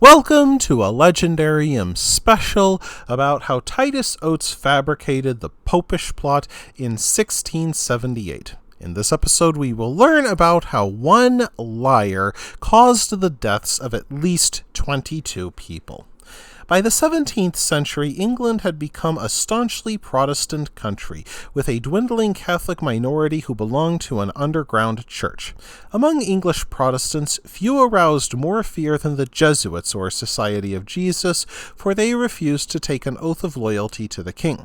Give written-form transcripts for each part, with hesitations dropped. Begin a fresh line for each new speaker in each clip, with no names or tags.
Welcome to a Legendarium special about how Titus Oates fabricated the Popish Plot in 1678. In this episode, we will learn about how one liar caused the deaths of at least 22 people. By the 17th century, England had become a staunchly Protestant country, with a dwindling Catholic minority who belonged to an underground church. Among English Protestants, few aroused more fear than the Jesuits or Society of Jesus, for they refused to take an oath of loyalty to the king.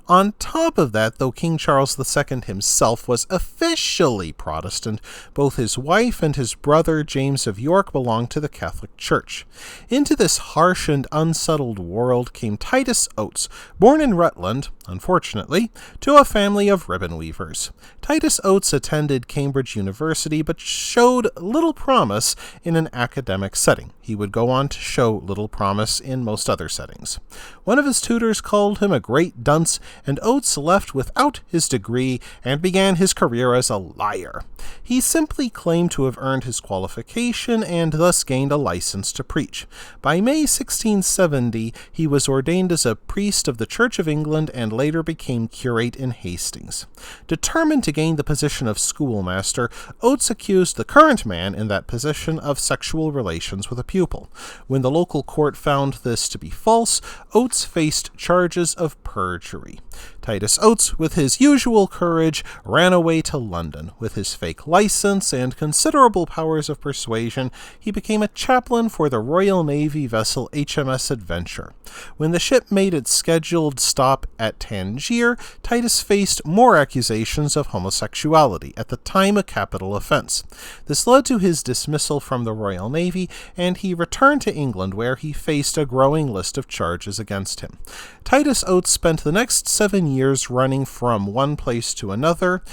On top of that, though King Charles II himself was officially Protestant, both his wife and his brother James of York belonged to the Catholic Church. Into this harsh and unsettled world came Titus Oates, born in Rutland, unfortunately, to a family of ribbon weavers. Titus Oates attended Cambridge University, but showed little promise in an academic setting. He would go on to show little promise in most other settings. One of his tutors called him a great dunce, and Oates left without his degree and began his career as a liar. He simply claimed to have earned his qualification and thus gained a license to preach. By May 1670, he was ordained as a priest of the Church of England and later became curate in Hastings. Determined to gain the position of schoolmaster, Oates accused the current man in that position of sexual relations with a pupil. When the local court found this to be false, Oates faced charges of perjury. Titus Oates, with his usual courage, ran away to London. With his fake license and considerable powers of persuasion, he became a chaplain for the Royal Navy vessel HMS Adventure. When the ship made its scheduled stop at Tangier, Titus faced more accusations of homosexuality, at the time a capital offense. This led to his dismissal from the Royal Navy, and he returned to England, where he faced a growing list of charges against him. Titus Oates spent the next 7 years running from one place to another.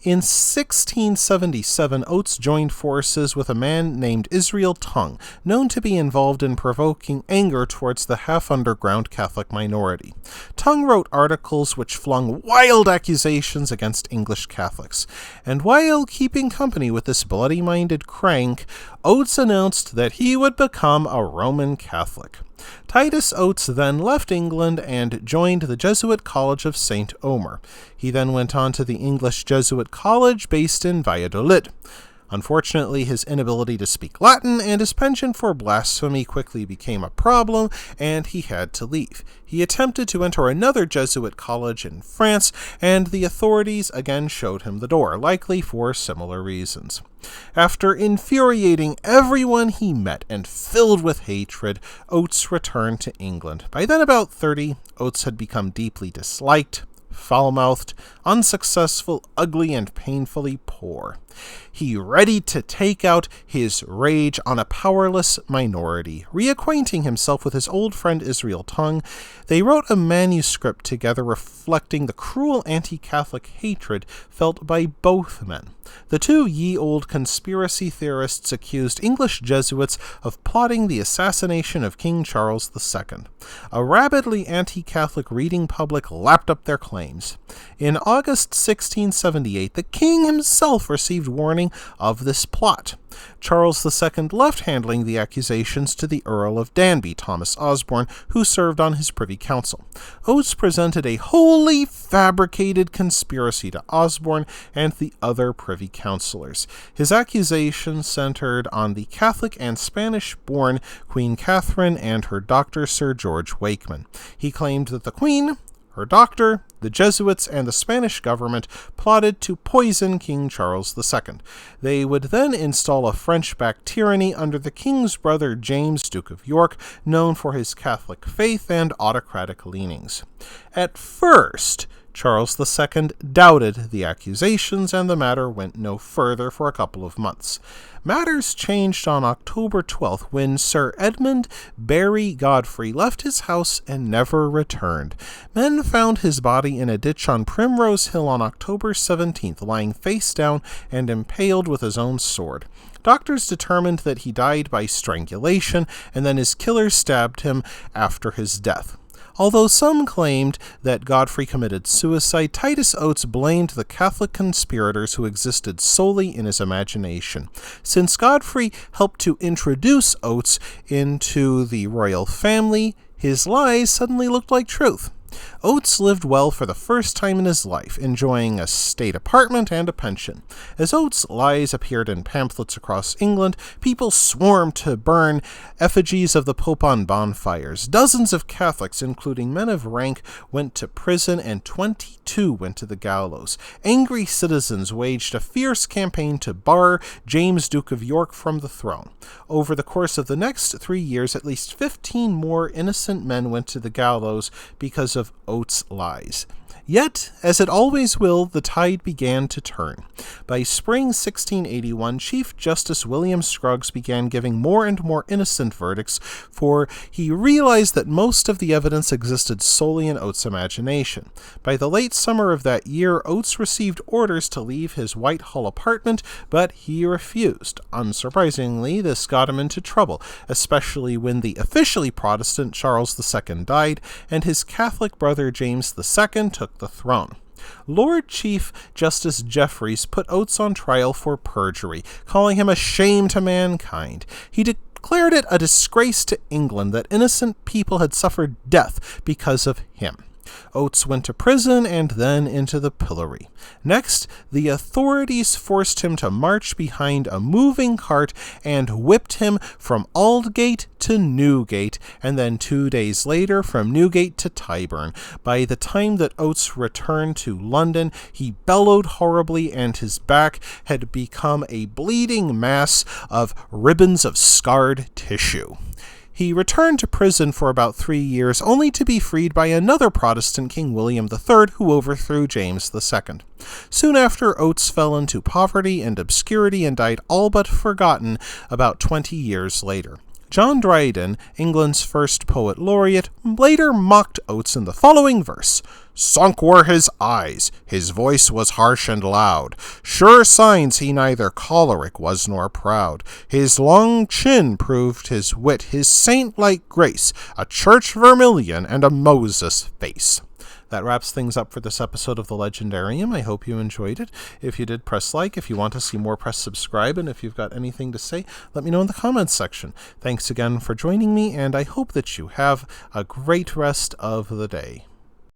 In 1677, Oates joined forces with a man named Israel Tongue, known to be involved in provoking anger towards the half-underground Catholic minority. Tongue wrote articles which flung wild accusations against English Catholics, and while keeping company with this bloody-minded crank, Oates announced that he would become a Roman Catholic. Titus Oates then left England and joined the Jesuit College of St. Omer. He then went on to the English Jesuit College based in Valladolid. Unfortunately, his inability to speak Latin and his penchant for blasphemy quickly became a problem, and he had to leave. He attempted to enter another Jesuit college in France, and the authorities again showed him the door, likely for similar reasons. After infuriating everyone he met and filled with hatred, Oates returned to England. By then about 30, Oates had become deeply disliked, foul-mouthed, unsuccessful, ugly, and painfully poor. He readied to take out his rage on a powerless minority. Reacquainting himself with his old friend Israel Tongue, they wrote a manuscript together reflecting the cruel anti-Catholic hatred felt by both men. The two ye-old conspiracy theorists accused English Jesuits of plotting the assassination of King Charles II. A rabidly anti-Catholic reading public lapped up their claims. In August 1678, the king himself received warning of this plot. Charles II left handling the accusations to the Earl of Danby, Thomas Osborne, who served on his Privy Council. Oates presented a wholly fabricated conspiracy to Osborne and the other Privy Councillors. His accusations centered on the Catholic and Spanish-born Queen Catherine and her doctor Sir George Wakeman. He claimed that the Queen, her doctor, the Jesuits, and the Spanish government plotted to poison King Charles II. They would then install a French-backed tyranny under the king's brother James, Duke of York, known for his Catholic faith and autocratic leanings. At first, Charles II doubted the accusations, and the matter went no further for a couple of months. Matters changed on October 12th when Sir Edmund Barry Godfrey left his house and never returned. Men found his body in a ditch on Primrose Hill on October 17th, lying face down and impaled with his own sword. Doctors determined that he died by strangulation, and then his killer stabbed him after his death. Although some claimed that Godfrey committed suicide, Titus Oates blamed the Catholic conspirators who existed solely in his imagination. Since Godfrey helped to introduce Oates into the royal family, his lies suddenly looked like truth. Oates lived well for the first time in his life, enjoying a state apartment and a pension. As Oates' lies appeared in pamphlets across England, people swarmed to burn effigies of the Pope on bonfires. Dozens of Catholics, including men of rank, went to prison, and 22 went to the gallows. Angry citizens waged a fierce campaign to bar James, Duke of York, from the throne. Over the course of the next 3 years, at least 15 more innocent men went to the gallows because of Oates' lies. Yet, as it always will, the tide began to turn. By spring 1681, Chief Justice William Scruggs began giving more and more innocent verdicts, for he realized that most of the evidence existed solely in Oates' imagination. By the late summer of that year, Oates received orders to leave his Whitehall apartment, but he refused. Unsurprisingly, this got him into trouble, especially when the officially Protestant Charles II died, and his Catholic brother James II took the throne. Lord Chief Justice Jeffreys put Oates on trial for perjury, calling him a shame to mankind. He declared it a disgrace to England that innocent people had suffered death because of him. Oates went to prison and then into the pillory. Next, the authorities forced him to march behind a moving cart and whipped him from Aldgate to Newgate, and then 2 days later from Newgate to Tyburn. By the time that Oates returned to London, he bellowed horribly, and his back had become a bleeding mass of ribbons of scarred tissue. He returned to prison for about 3 years, only to be freed by another Protestant, King William III, who overthrew James II. Soon after, Oates fell into poverty and obscurity and died all but forgotten about 20 years later. John Dryden, England's first poet laureate, later mocked Oates in the following verse: "Sunk were his eyes, his voice was harsh and loud, sure signs he neither choleric was nor proud. His long chin proved his wit, his saint-like grace, a church vermilion and a Moses face." That wraps things up for this episode of The Legendarium. I hope you enjoyed it. If you did, press like. If you want to see more, press subscribe. And if you've got anything to say, let me know in the comments section. Thanks again for joining me, and I hope that you have a great rest of the day.